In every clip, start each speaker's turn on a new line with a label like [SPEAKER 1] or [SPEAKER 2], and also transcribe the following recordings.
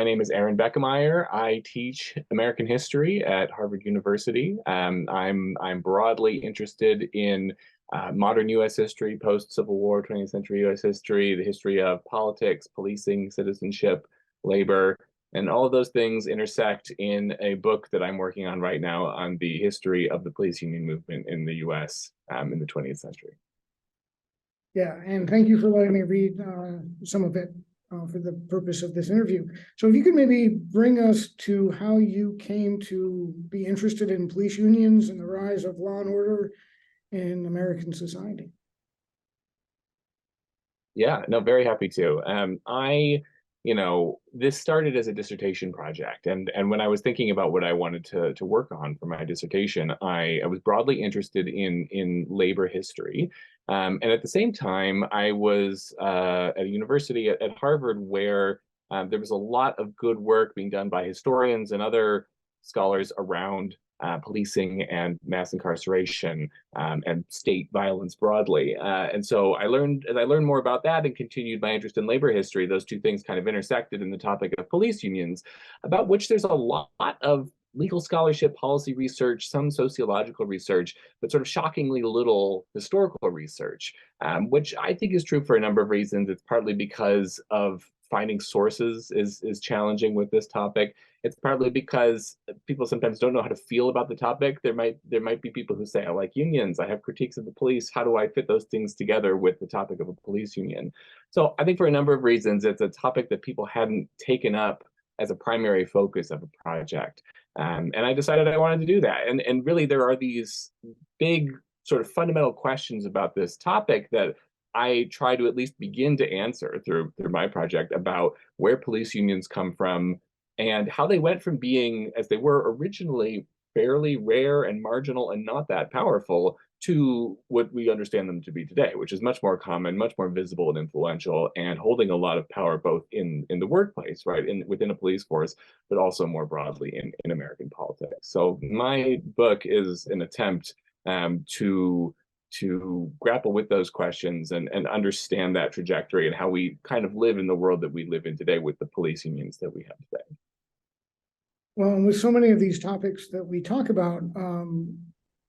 [SPEAKER 1] My name is Aaron Bekemeyer. I teach American history at Harvard University. I'm broadly interested in modern U.S. history, post-Civil War, 20th century U.S. history, the history of politics, policing, citizenship, labor, and all of those things intersect in a book that I'm working on right now on the history of the police union movement in the U.S. In the 20th century.
[SPEAKER 2] Yeah, and thank you for letting me read some of it for the purpose of this interview. So if you could maybe bring us to how you came to be interested in police unions and the rise of law and order in American society.
[SPEAKER 1] Yeah, no, very happy to. This started as a dissertation project, and when I was thinking about what I wanted to work on for my dissertation, I was broadly interested in labor history, and at the same time, I was at a university at Harvard where there was a lot of good work being done by historians and other scholars around policing and mass incarceration and state violence broadly. And so as I learned more about that and continued my interest in labor history, those two things kind of intersected in the topic of police unions, about which there's a lot of legal scholarship, policy research, some sociological research, but sort of shockingly little historical research, which I think is true for a number of reasons. It's partly because of finding sources is challenging with this topic. It's partly because people sometimes don't know how to feel about the topic. There might be people who say, I like unions, I have critiques of the police. How do I fit those things together with the topic of a police union? So I think for a number of reasons, it's a topic that people hadn't taken up as a primary focus of a project. And I decided I wanted to do that. And really there are these big sort of fundamental questions about this topic that I try to at least begin to answer through my project about where police unions come from and how they went from being, as they were originally, fairly rare and marginal and not that powerful to what we understand them to be today, which is much more common, much more visible and influential, and holding a lot of power both in the workplace, right, within a police force, but also more broadly in American politics. So my book is an attempt to grapple with those questions and understand that trajectory and how we kind of live in the world that we live in today with the police unions that we have today.
[SPEAKER 2] Well, with so many of these topics that we talk about,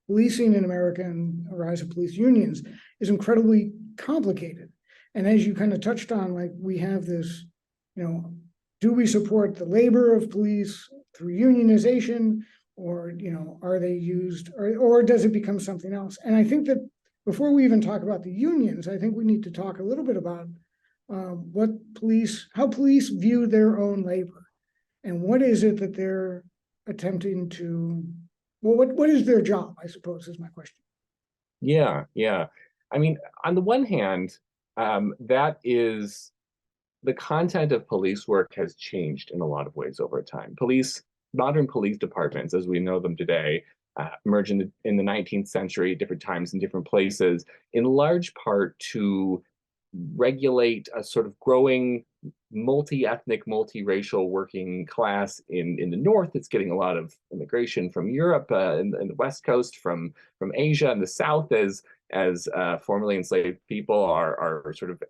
[SPEAKER 2] policing in America and the rise of police unions is incredibly complicated. And as you kind of touched on, like we have this, do we support the labor of police through unionization, or, are they used, or does it become something else? And I think that before we even talk about the unions, I think we need to talk a little bit about how police view their own labor, and what is it that they're attempting to, well, what is their job, I suppose, is my question.
[SPEAKER 1] Yeah. I mean, on the one hand, that is the content of police work has changed in a lot of ways over time. Modern police departments, as we know them today, emerged in the 19th century at different times in different places, in large part to regulate a sort of growing multi-ethnic, multi-racial working class in the North. It's getting a lot of immigration from Europe and the West Coast, from Asia, and the South as formerly enslaved people are sort of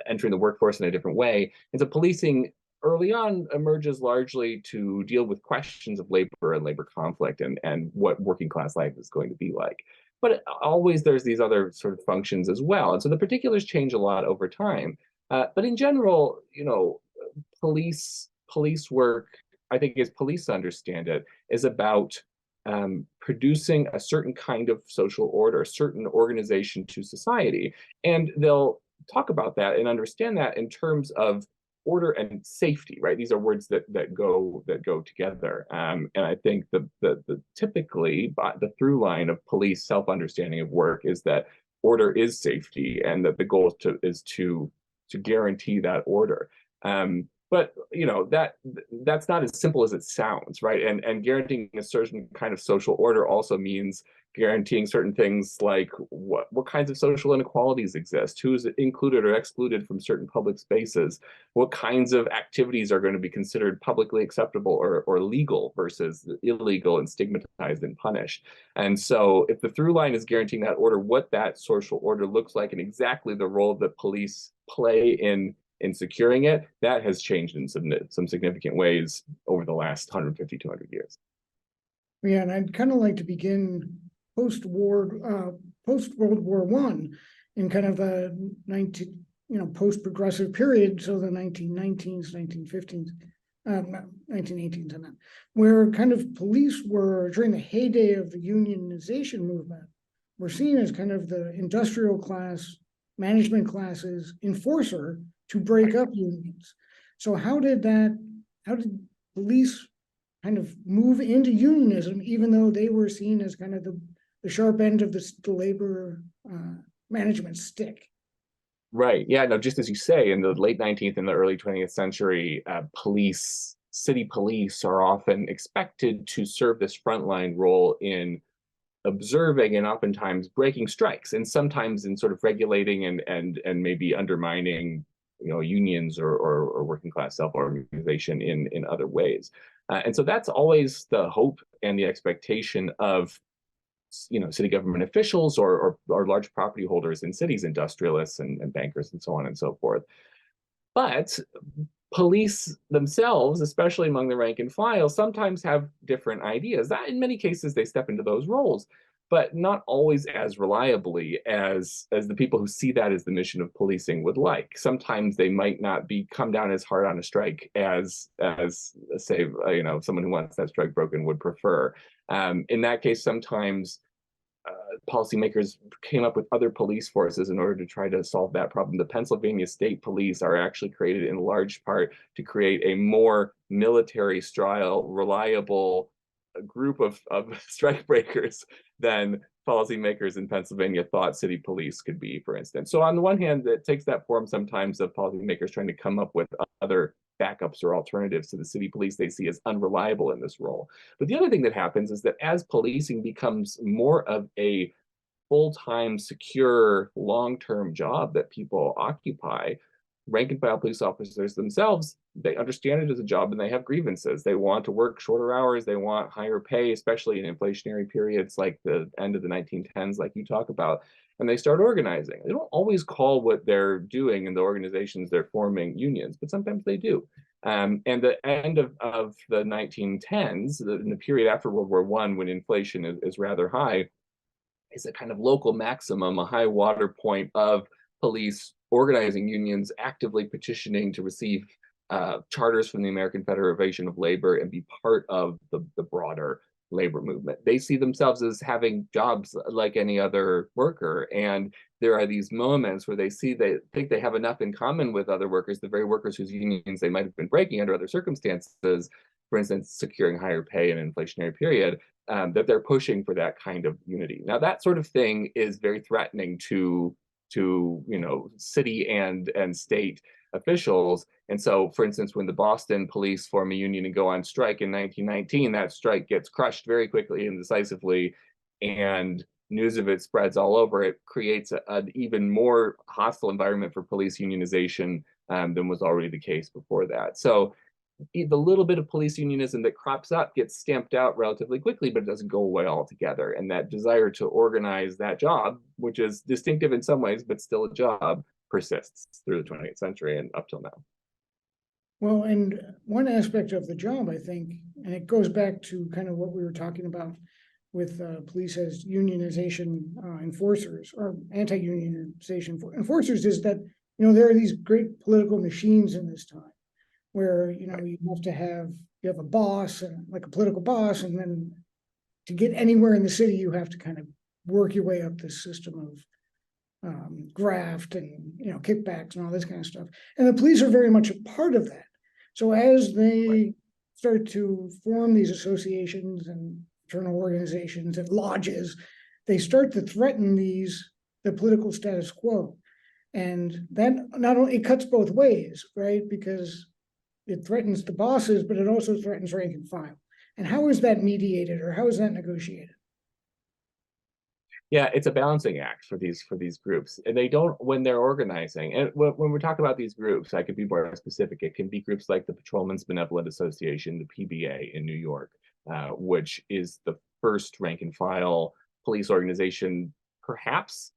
[SPEAKER 1] entering the workforce in a different way. And so policing early on emerges largely to deal with questions of labor and labor conflict and what working class life is going to be like. But always there's these other sort of functions as well. And so the particulars change a lot over time. But in general, police work, I think as police understand it, is about producing a certain kind of social order, a certain organization to society. And they'll talk about that and understand that in terms of order and safety, right? These are words that go together. And I think the typically the through line of police self-understanding of work is that order is safety, and that the goal is to guarantee that order. But that's not as simple as it sounds, right? And guaranteeing a certain kind of social order also means guaranteeing certain things like what kinds of social inequalities exist, who's included or excluded from certain public spaces, what kinds of activities are going to be considered publicly acceptable or legal versus illegal and stigmatized and punished. And so if the through line is guaranteeing that order, what that social order looks like and exactly the role that police play in in securing it, that has changed in some significant ways over the last 150, 200 years.
[SPEAKER 2] Yeah, and I'd kind of like to begin post-World War One in kind of a post-progressive period, so the 1919s, 1915s, 1918s, and then, where kind of police were, during the heyday of the unionization movement, were seen as kind of the industrial class, management classes enforcer to break up unions. So how did police kind of move into unionism, even though they were seen as kind of the sharp end of the labor management stick?
[SPEAKER 1] Right. Yeah. No, just as you say, in the late 19th and the early 20th century, city police are often expected to serve this frontline role in observing and oftentimes breaking strikes, and sometimes in sort of regulating and maybe undermining, unions or working class self-organization in other ways. And so that's always the hope and the expectation of city government officials or large property holders in cities, industrialists and bankers and so on and so forth. But police themselves, especially among the rank and file, sometimes have different ideas. That in many cases they step into those roles, but not always as reliably as the people who see that as the mission of policing would like. Sometimes they might not come down as hard on a strike as say someone who wants that strike broken would prefer. In that case, sometimes policymakers came up with other police forces in order to try to solve that problem. The Pennsylvania State Police are actually created in large part to create a more military style, reliable group of strike breakers than policymakers in Pennsylvania thought city police could be, for instance. So on the one hand, it takes that form sometimes of policymakers trying to come up with other backups or alternatives to the city police they see as unreliable in this role. But the other thing that happens is that as policing becomes more of a full-time, secure, long-term job that people occupy, rank and file police officers themselves, they understand it as a job and they have grievances. They want to work shorter hours, they want higher pay, especially in inflationary periods like the end of the 1910s, like you talk about, and they start organizing. They don't always call what they're doing in the organizations they're forming unions, but sometimes they do. And the end of the 1910s, in the period after World War I, when inflation is rather high, is a kind of local maximum, a high water point of police organizing unions, actively petitioning to receive charters from the American Federation of Labor and be part of the broader labor movement. They see themselves as having jobs like any other worker. And there are these moments where they think they have enough in common with other workers, the very workers whose unions they might have been breaking under other circumstances, for instance, securing higher pay in an inflationary period, that they're pushing for that kind of unity. Now, that sort of thing is very threatening to city and state officials. And so, for instance, when the Boston police form a union and go on strike in 1919, that strike gets crushed very quickly and decisively, and news of it spreads all over. It creates an even more hostile environment for police unionization than was already the case before that. So the little bit of police unionism that crops up gets stamped out relatively quickly, but it doesn't go away altogether. And that desire to organize that job, which is distinctive in some ways, but still a job, persists through the 20th century and up till now.
[SPEAKER 2] Well, and one aspect of the job, I think, and it goes back to kind of what we were talking about with police as unionization enforcers or anti-unionization enforcers, is that, there are these great political machines in this time where, you have a boss, and like a political boss, and then to get anywhere in the city, you have to kind of work your way up this system of graft and kickbacks and all this kind of stuff. And the police are very much a part of that. So as they start to form these associations and fraternal organizations and lodges, they start to threaten the political status quo. And that not only, it cuts both ways, right? Because it threatens the bosses, but it also threatens rank and file. And how is that mediated, or how is that negotiated?
[SPEAKER 1] Yeah, it's a balancing act for these groups. And they don't, when they're organizing, and when we're talking about these groups, I could be more specific. It can be groups like the Patrolmen's Benevolent Association, the PBA in New York, which is the first rank and file police organization, perhaps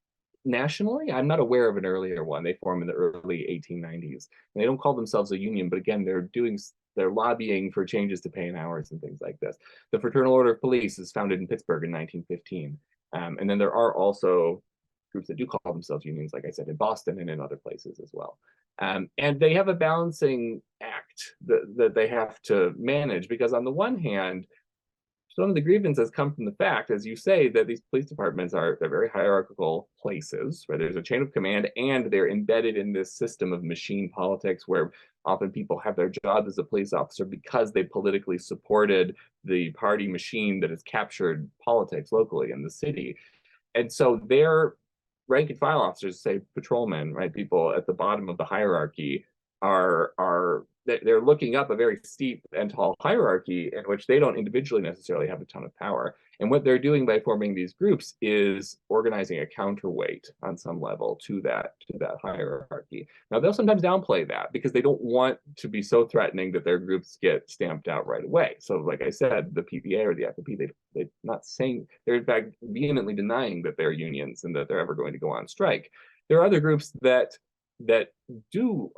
[SPEAKER 1] nationally, I'm not aware of an earlier one. They formed in the early 1890s. And they don't call themselves a union, but again, they're lobbying for changes to pay and hours and things like this. The Fraternal Order of Police is founded in Pittsburgh in 1915. And then there are also groups that do call themselves unions, like I said, in Boston and in other places as well. And they have a balancing act that they have to manage, because on the one hand, some of the grievances come from the fact, as you say, that these police departments they're very hierarchical places where there's a chain of command, and they're embedded in this system of machine politics where often people have their job as a police officer because they politically supported the party machine that has captured politics locally in the city. And so their rank and file officers, say patrolmen, right, people at the bottom of the hierarchy, are they're looking up a very steep and tall hierarchy in which they don't individually necessarily have a ton of power. And what they're doing by forming these groups is organizing a counterweight on some level to that hierarchy. Now they'll sometimes downplay that because they don't want to be so threatening that their groups get stamped out right away. So like I said, the PBA or the FOP, they're not saying, they're in fact vehemently denying that they're unions and that they're ever going to go on strike. There are other groups that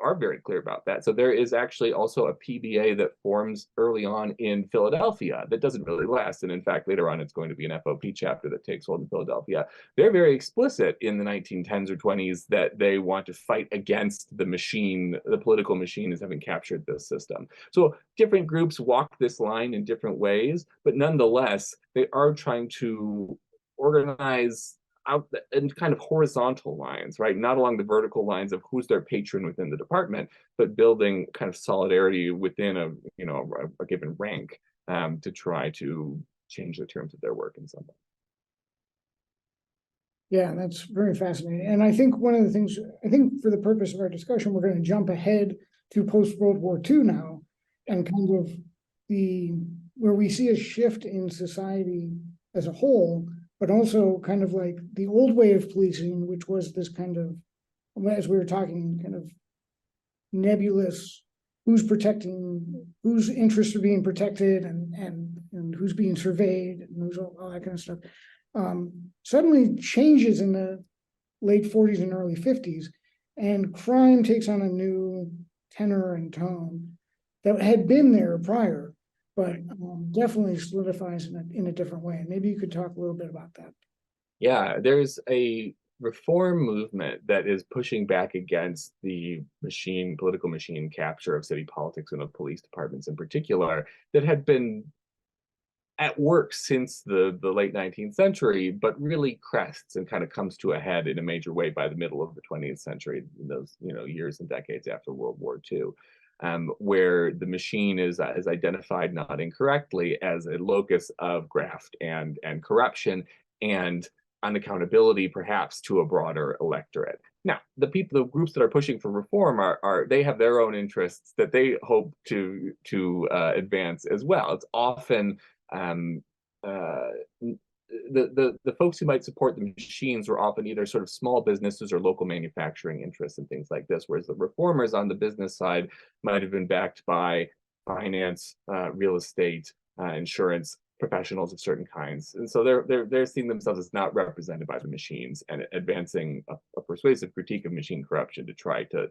[SPEAKER 1] are very clear about that. So there is actually also a PBA that forms early on in Philadelphia that doesn't really last. And in fact, later on, it's going to be an FOP chapter that takes hold in Philadelphia. They're very explicit in the 1910s or 20s that they want to fight against the machine, the political machine, as having captured this system. So different groups walk this line in different ways, but nonetheless, they are trying to organize out in kind of horizontal lines, right? Not along the vertical lines of who's their patron within the department, but building kind of solidarity within a given rank to try to change the terms of their work in some way.
[SPEAKER 2] Yeah, that's very fascinating. And I think one of the things, I think for the purpose of our discussion, we're going to jump ahead to post-World War II now, and kind of where we see a shift in society as a whole, but also kind of like the old way of policing, which was this kind of, as we were talking, kind of nebulous, who's interests are being protected and who's being surveyed and who's all that kind of stuff, suddenly changes in the late 40s and early 50s, and crime takes on a new tenor and tone that had been there prior, but definitely solidifies in a different way. And maybe you could talk a little bit about that.
[SPEAKER 1] Yeah, there's a reform movement that is pushing back against the political machine capture of city politics and of police departments in particular, that had been at work since the late 19th century, but really crests and kind of comes to a head in a major way by the middle of the 20th century, those years and decades after World War II. Where the machine is identified not incorrectly as a locus of graft and corruption and unaccountability, perhaps, to a broader electorate. Now, the groups that are pushing for reform they have their own interests that they hope to advance as well. It's often the folks who might support the machines were often either sort of small businesses or local manufacturing interests and things like this, whereas the reformers on the business side might have been backed by finance, real estate, insurance professionals of certain kinds. And so they're seeing themselves as not represented by the machines and advancing a persuasive critique of machine corruption to try to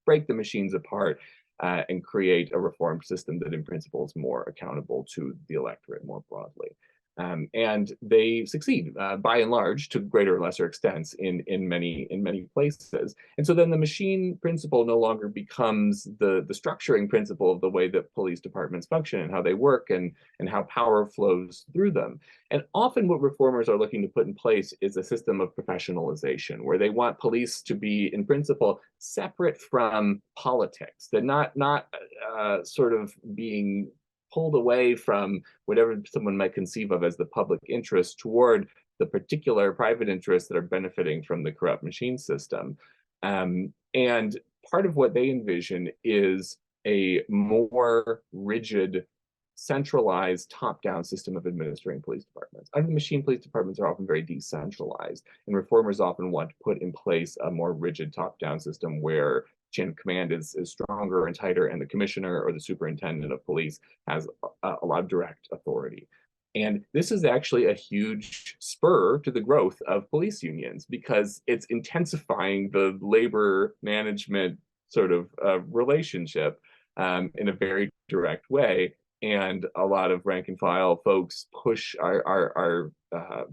[SPEAKER 1] break the machines apart and create a reform system that in principle is more accountable to the electorate more broadly. And they succeed by and large to greater or lesser extents in many places. And so then the machine principle no longer becomes the structuring principle of the way that police departments function and how they work and how power flows through them. And often what reformers are looking to put in place is a system of professionalization, where they want police to be in principle separate from politics. They're not sort of being pulled away from whatever someone might conceive of as the public interest toward the particular private interests that are benefiting from the corrupt machine system. And part of what they envision is a more rigid, centralized, top-down system of administering police departments. Under the machine, police departments are often very decentralized, and reformers often want to put in place a more rigid top-down system where chain of command is stronger and tighter, and the commissioner or the superintendent of police has a lot of direct authority. And this is actually a huge spur to the growth of police unions because it's intensifying the labor management sort of relationship in a very direct way. And a lot of rank and file folks push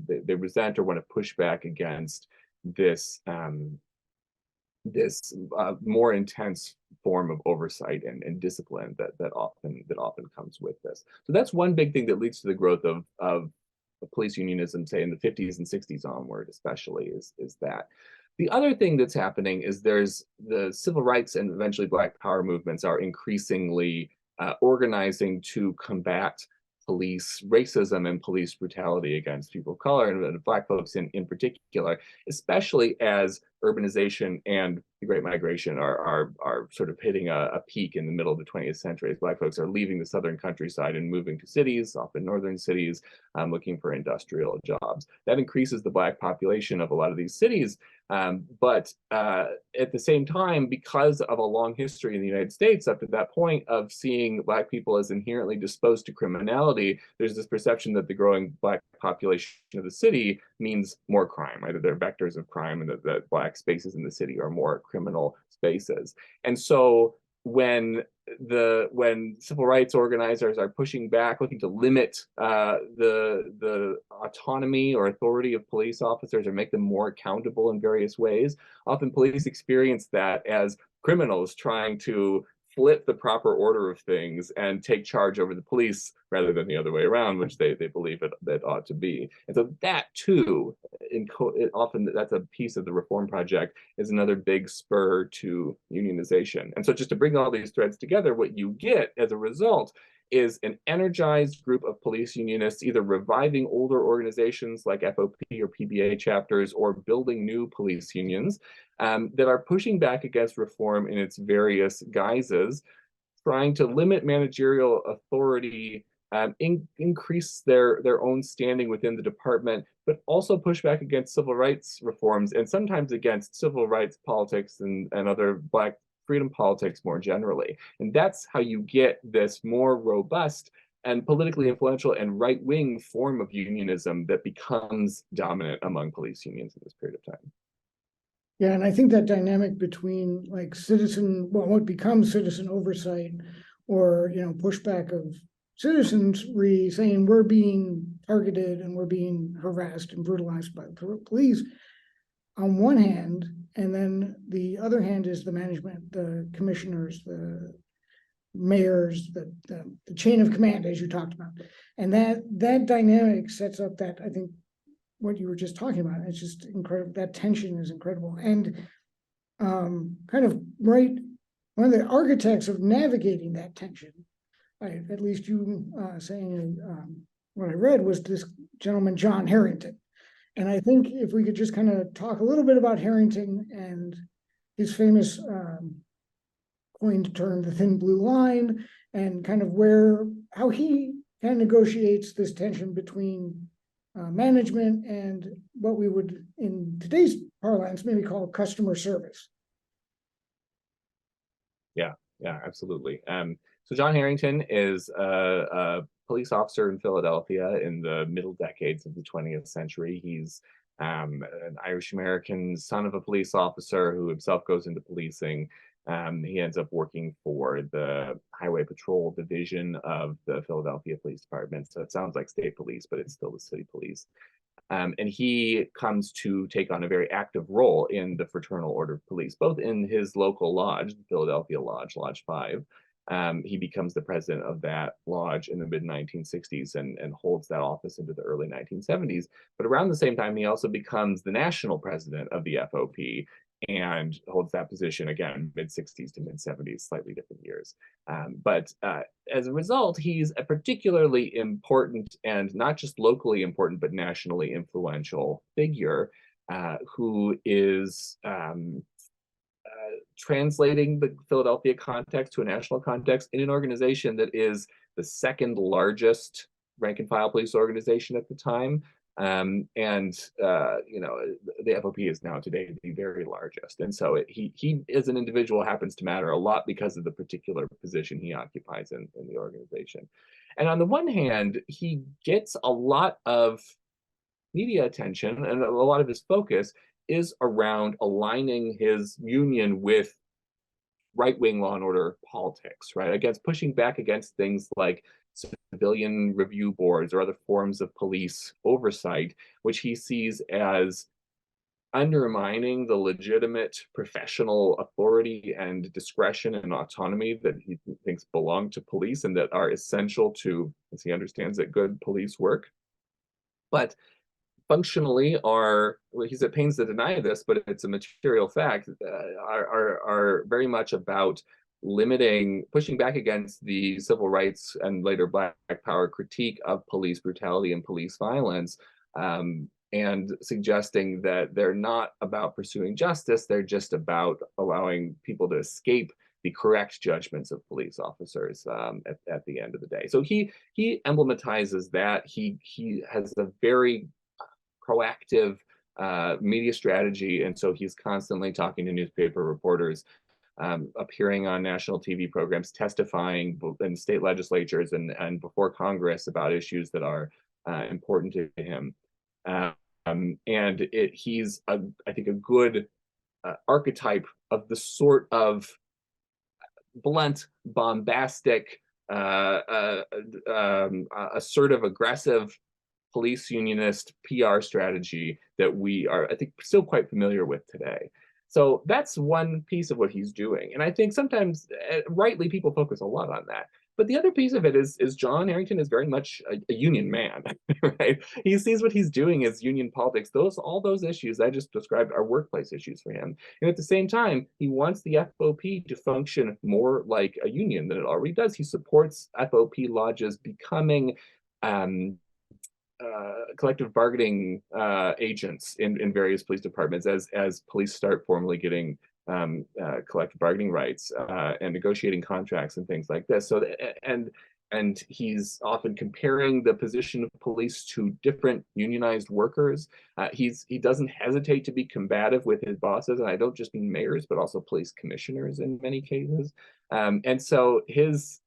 [SPEAKER 1] they resent or want to push back against this more intense form of oversight and discipline that often comes with this. So that's one big thing that leads to the growth of police unionism, say in the 50s and 60s onward, especially is that. The other thing that's happening is there's the civil rights and eventually Black Power movements are increasingly organizing to combat police racism and police brutality against people of color and Black folks in particular, especially as urbanization and the Great Migration are sort of hitting a peak in the middle of the 20th century as Black folks are leaving the southern countryside and moving to cities, often northern cities, looking for industrial jobs. That increases the Black population of a lot of these cities. But at the same time, because of a long history in the United States up to that point of seeing Black people as inherently disposed to criminality, there's this perception that the growing Black population of the city means more crime, right? That they're vectors of crime and that Black spaces in the city are more criminal spaces. And so when civil rights organizers are pushing back, looking to limit the autonomy or authority of police officers or make them more accountable in various ways, often police experience that as criminals trying to flip the proper order of things and take charge over the police rather than the other way around, which they believe it ought to be. And so that too, often that's a piece of the reform project, is another big spur to unionization. And so just to bring all these threads together, what you get as a result is an energized group of police unionists either reviving older organizations like FOP or PBA chapters or building new police unions that are pushing back against reform in its various guises, trying to limit managerial authority, increase their own standing within the department, but also push back against civil rights reforms and sometimes against civil rights politics and other Black freedom politics more generally. And that's how you get this more robust and politically influential and right-wing form of unionism that becomes dominant among police unions in this period of time.
[SPEAKER 2] Yeah, and I think that dynamic between like what becomes citizen oversight or, pushback of citizens saying we're being targeted and we're being harassed and brutalized by the police on one hand, and then the other hand is the management, the commissioners, the mayors, the chain of command, as you talked about. And that dynamic sets up that, I think, what you were just talking about. It's just incredible. That tension is incredible. And kind of right, one of the architects of navigating that tension, at least you saying what I read was this gentleman, John Harrington. And I think if we could just kind of talk a little bit about Harrington and his famous coined term, the thin blue line, and kind of how he kind of negotiates this tension between management and what we would, in today's parlance, maybe call customer service.
[SPEAKER 1] Yeah, absolutely. So John Harrington is a police officer in Philadelphia in the middle decades of the 20th century. He's an Irish American son of a police officer who himself goes into policing. He ends up working for the Highway Patrol Division of the Philadelphia Police Department. So it sounds like state police, but it's still the city police. And he comes to take on a very active role in the Fraternal Order of Police, both in his local lodge, the Philadelphia Lodge, Lodge 5. He becomes the president of that lodge in the mid-1960s and holds that office into the early 1970s. But around the same time, he also becomes the national president of the FOP and holds that position again, mid-60s to mid-70s, slightly different years. But as a result, he's a particularly important and not just locally important, but nationally influential figure who is translating the Philadelphia context to a national context in an organization that is the second largest rank and file police organization at the time. You know, the FOP is now today the very largest, and so he as an individual happens to matter a lot because of the particular position he occupies in the organization. And on the one hand, he gets a lot of media attention, and a lot of his focus is around aligning his union with right-wing law and order politics, right? Against pushing back against things like civilian review boards or other forms of police oversight, which he sees as undermining the legitimate professional authority and discretion and autonomy that he thinks belong to police and that are essential to, as he understands it, good police work. But functionally are, well, he's at pains to deny this, but it's a material fact, are very much about limiting, pushing back against the civil rights and later Black Power critique of police brutality and police violence, and suggesting that they're not about pursuing justice, they're just about allowing people to escape the correct judgments of police officers at the end of the day. So he emblematizes that. He has a very proactive media strategy, and so he's constantly talking to newspaper reporters, appearing on national TV programs, testifying in state legislatures and before Congress about issues that are important to him. And he's, I think, a good archetype of the sort of blunt, bombastic, assertive, aggressive police unionist PR strategy that we are, I think, still quite familiar with today. So that's one piece of what he's doing. And I think sometimes, rightly, people focus a lot on that. But the other piece of it is John Harrington is very much a union man, right? He sees what he's doing as union politics. All those issues I just described are workplace issues for him. And at the same time, he wants the FOP to function more like a union than it already does. He supports FOP lodges becoming collective bargaining agents in various police departments as police start formally getting collective bargaining rights and negotiating contracts and things like this. So and he's often comparing the position of police to different unionized workers. He doesn't hesitate to be combative with his bosses, and I don't just mean mayors, but also police commissioners in many cases. And so he's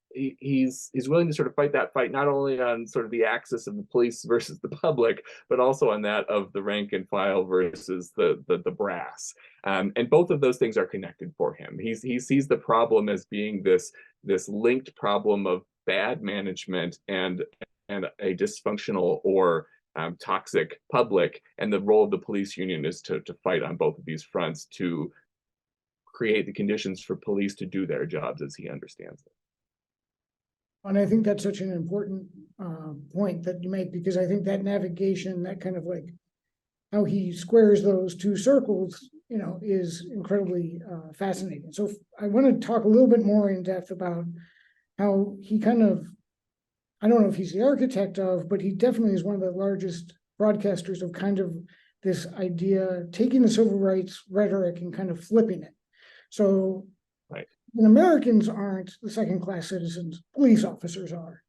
[SPEAKER 1] willing to sort of fight that fight, not only on sort of the axis of the police versus the public, but also on that of the rank and file versus the brass. And both of those things are connected for him. He sees the problem as being this linked problem of bad management and a dysfunctional or toxic public, and the role of the police union is to fight on both of these fronts to create the conditions for police to do their jobs as he understands it.
[SPEAKER 2] And I think that's such an important point that you make, because I think that navigation, that kind of like how he squares those two circles, you know, is incredibly fascinating. So I want to talk a little bit more in depth about how he kind of, I don't know if he's the architect of, but he definitely is one of the largest broadcasters of kind of this idea, taking the civil rights rhetoric and kind of flipping it. So
[SPEAKER 1] right.
[SPEAKER 2] And Americans aren't the second-class citizens, police officers are.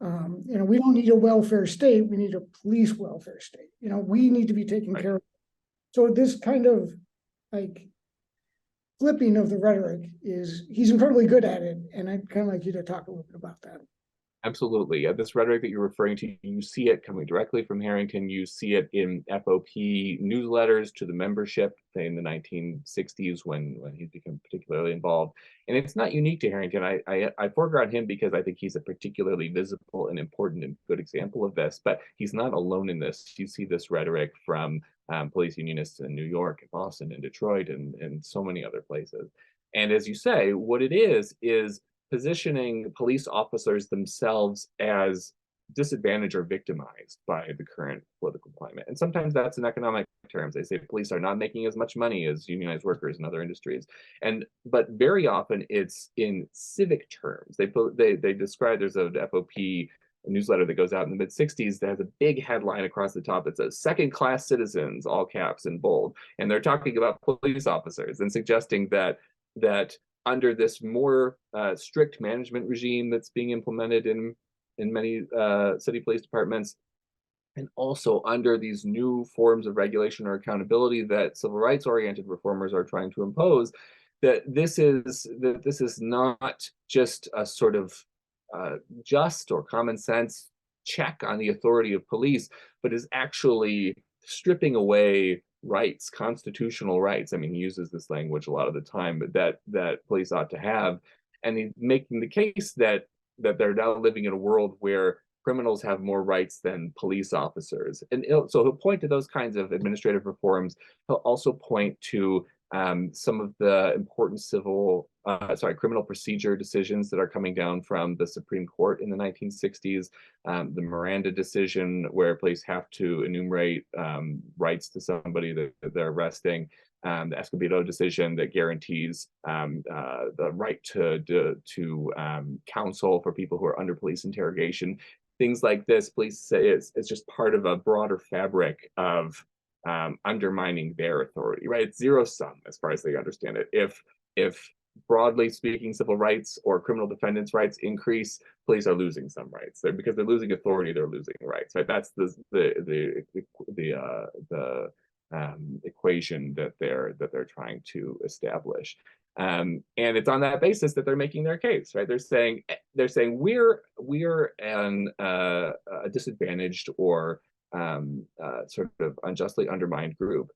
[SPEAKER 2] You know, we don't need a welfare state, we need a police welfare state. You know, we need to be taken
[SPEAKER 1] right.
[SPEAKER 2] care of. So this kind of like flipping of the rhetoric he's incredibly good at it. And I'd kind of like you to talk a little bit about that.
[SPEAKER 1] Absolutely. Yeah, this rhetoric that you're referring to, you see it coming directly from Harrington. You see it in FOP newsletters to the membership in the 1960s when he's become particularly involved. And it's not unique to Harrington. I foreground him because I think he's a particularly visible and important and good example of this, but he's not alone in this. You see this rhetoric from police unionists in New York and Boston and Detroit and so many other places. And as you say, what it is positioning police officers themselves as disadvantaged or victimized by the current political climate. And sometimes that's in economic terms. They say police are not making as much money as unionized workers in other industries. But very often it's in civic terms. They describe, there's a FOP newsletter that goes out in the mid-60s that has a big headline across the top that says second-class citizens, all caps in bold. And they're talking about police officers and suggesting that under this more strict management regime that's being implemented in many city police departments, and also under these new forms of regulation or accountability that civil rights oriented reformers are trying to impose, that this is not just a sort of just or common sense check on the authority of police, but is actually stripping away rights, constitutional rights. I mean, he uses this language a lot of the time, but that police ought to have, and he's making the case that they're now living in a world where criminals have more rights than police officers. And so he'll point to those kinds of administrative reforms. He'll also point to some of the important criminal procedure decisions that are coming down from the Supreme Court in the 1960s. The Miranda decision, where police have to enumerate rights to somebody that they're arresting. The Escobedo decision that guarantees the right to counsel for people who are under police interrogation. Things like this, police say it's just part of a broader fabric of undermining their authority, right? It's zero sum as far as they understand it. If broadly speaking, civil rights or criminal defendants' rights increase, police are losing some rights. Because they're losing authority, they're losing rights, right? That's the equation that they're trying to establish. And it's on that basis that they're making their case, right? They're saying we're a disadvantaged or sort of unjustly undermined group,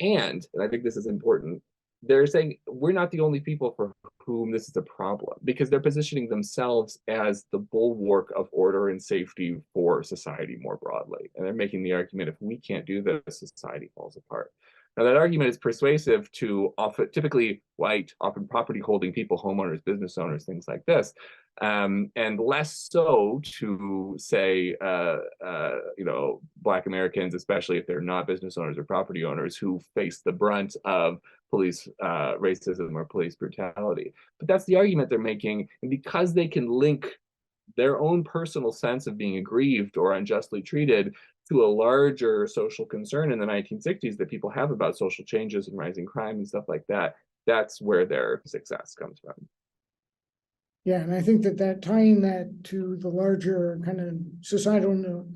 [SPEAKER 1] and I think this is important. They're saying we're not the only people for whom this is a problem, because they're positioning themselves as the bulwark of order and safety for society more broadly. And they're making the argument, if we can't do this, society falls apart. Now, that argument is persuasive to typically white, often property holding people, homeowners, business owners, things like this, and less so to say, Black Americans, especially if they're not business owners or property owners, who face the brunt of police racism or police brutality. But that's the argument they're making, and because they can link their own personal sense of being aggrieved or unjustly treated to a larger social concern in the 1960s that people have about social changes and rising crime and stuff like that, that's where their success comes from.
[SPEAKER 2] Yeah, and I think that tying that to the larger kind of societal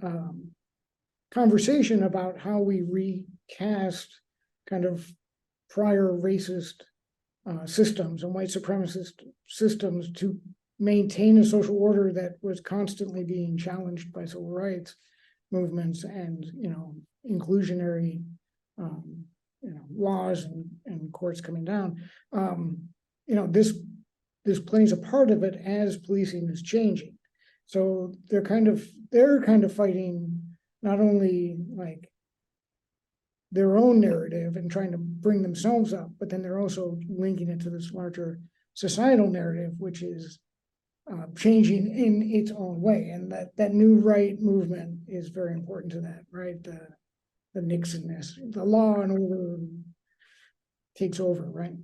[SPEAKER 2] conversation about how we recast kind of prior racist systems and white supremacist systems to maintain a social order that was constantly being challenged by civil rights movements and inclusionary laws and courts coming down. This plays a part of it as policing is changing. So they're kind of fighting not only like their own narrative and trying to bring themselves up, but then they're also linking it to this larger societal narrative, which is changing in its own way. And that new right movement is very important to that, right? The Nixonness, the law and order takes over, right?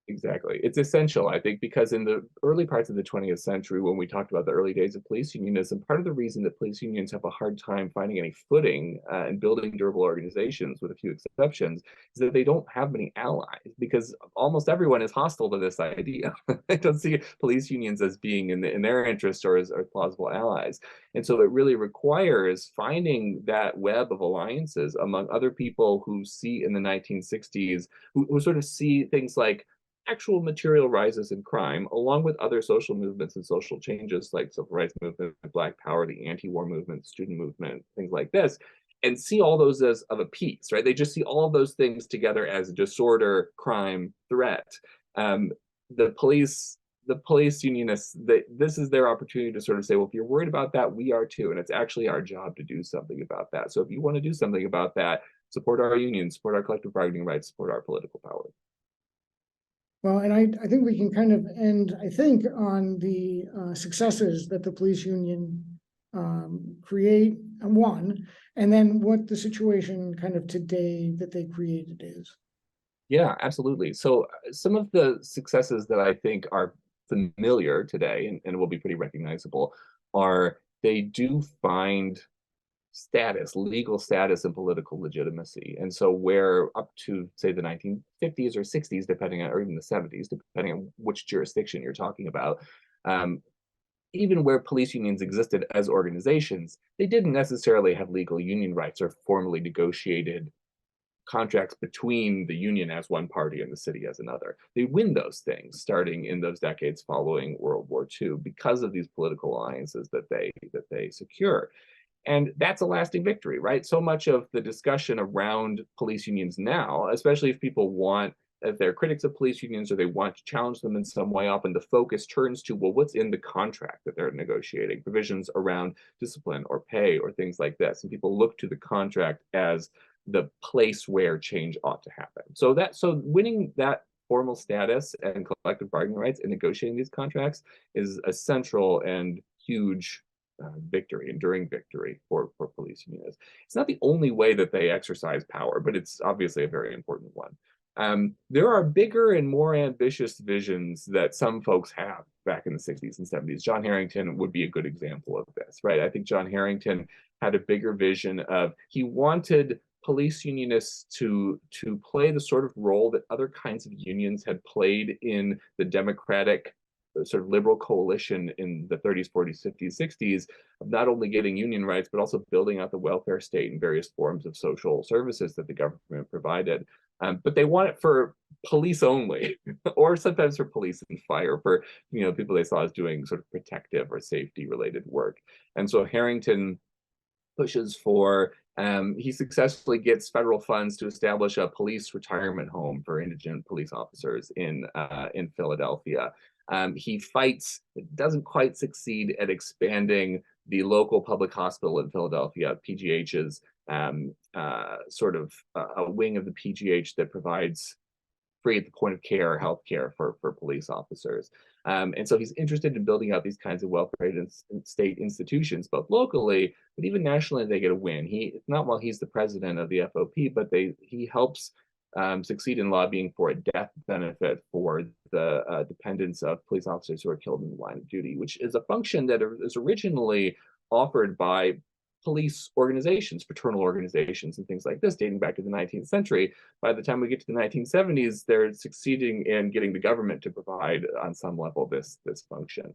[SPEAKER 1] Exactly. It's essential, I think, because in the early parts of the 20th century, when we talked about the early days of police unionism, part of the reason that police unions have a hard time finding any footing and building durable organizations, with a few exceptions, is that they don't have many allies, because almost everyone is hostile to this idea. They don't see police unions as being in their interest or as plausible allies. And so it really requires finding that web of alliances among other people who see in the 1960s, who sort of see things like actual material rises in crime, along with other social movements and social changes like civil rights movement, Black Power, the anti-war movement, student movement, things like this, and see all those as of a piece, right? They just see all of those things together as disorder, crime, threat. The police unionists, this is their opportunity to sort of say, well, if you're worried about that, we are too, and it's actually our job to do something about that. So if you want to do something about that, support our unions, support our collective bargaining rights, support our political power.
[SPEAKER 2] Well, and I think we can kind of end, I think, on the successes that the police union create and won, and then what the situation kind of today that they created is.
[SPEAKER 1] Yeah, absolutely. So some of the successes that I think are familiar today and will be pretty recognizable are they do find legal status and political legitimacy. And so where up to, say, the 1950s or 60s, depending on, or even the 70s, depending on which jurisdiction you're talking about, even where police unions existed as organizations, they didn't necessarily have legal union rights or formally negotiated contracts between the union as one party and the city as another. They win those things starting in those decades following World War II because of these political alliances that they secure. And that's a lasting victory, right? So much of the discussion around police unions now, especially if people want, if they're critics of police unions or they want to challenge them in some way, often the focus turns to, well, what's in the contract that they're negotiating, provisions around discipline or pay or things like this. And people look to the contract as the place where change ought to happen. So winning that formal status and collective bargaining rights and negotiating these contracts is a central and huge victory, enduring victory for police unions. It's not the only way that they exercise power, but it's obviously a very important one. There are bigger and more ambitious visions that some folks have back in the 60s and 70s. John Harrington would be a good example of this, right? I think John Harrington had a bigger vision of, he wanted police unionists to play the sort of role that other kinds of unions had played in the democratic sort of liberal coalition in the 30s, 40s, 50s, 60s of not only getting union rights, but also building out the welfare state and various forms of social services that the government provided. But they want it for police only, or sometimes for police and fire, for people they saw as doing sort of protective or safety related work. And so Harrington pushes for, he successfully gets federal funds to establish a police retirement home for indigent police officers in Philadelphia. He fights, doesn't quite succeed at expanding the local public hospital in Philadelphia, PGH's sort of a wing of the PGH that provides free at the point of care health care for police officers. And so he's interested in building out these kinds of welfare state institutions, both locally, but even nationally, they get a win. Not while he's the president of the FOP, but he helps succeed in lobbying for a death benefit for the dependents of police officers who are killed in the line of duty, which is a function that is originally offered by police organizations, fraternal organizations, and things like this, dating back to the 19th century. By the time we get to the 1970s, they're succeeding in getting the government to provide, on some level, this function.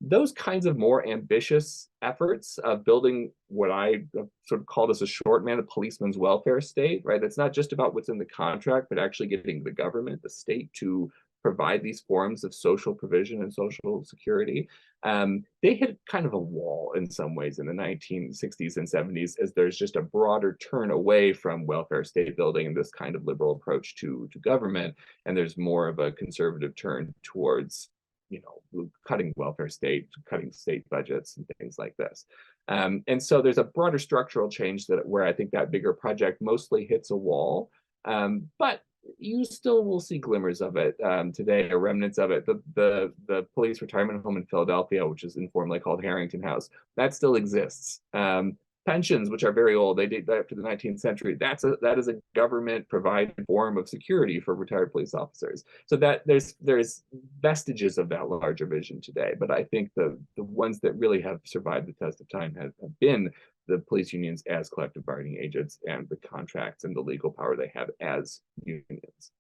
[SPEAKER 1] Those kinds of more ambitious efforts of building what I sort of call this a shorthand, a policeman's welfare state, right? It's not just about what's in the contract, but actually getting the government, the state, to provide these forms of social provision and social security. They hit kind of a wall in some ways in the 1960s and 70s, as there's just a broader turn away from welfare state building and this kind of liberal approach to government. And there's more of a conservative turn towards cutting welfare state, cutting state budgets and things like this. And so there's a broader structural change where I think that bigger project mostly hits a wall. But you still will see glimmers of it today, or remnants of it. The police retirement home in Philadelphia, which is informally called Harrington House, that still exists. Pensions, which are very old, they date back to the 19th century. That is a government provided form of security for retired police officers. So that there's vestiges of that larger vision today. But I think the ones that really have survived the test of time have been the police unions as collective bargaining agents and the contracts and the legal power they have as unions.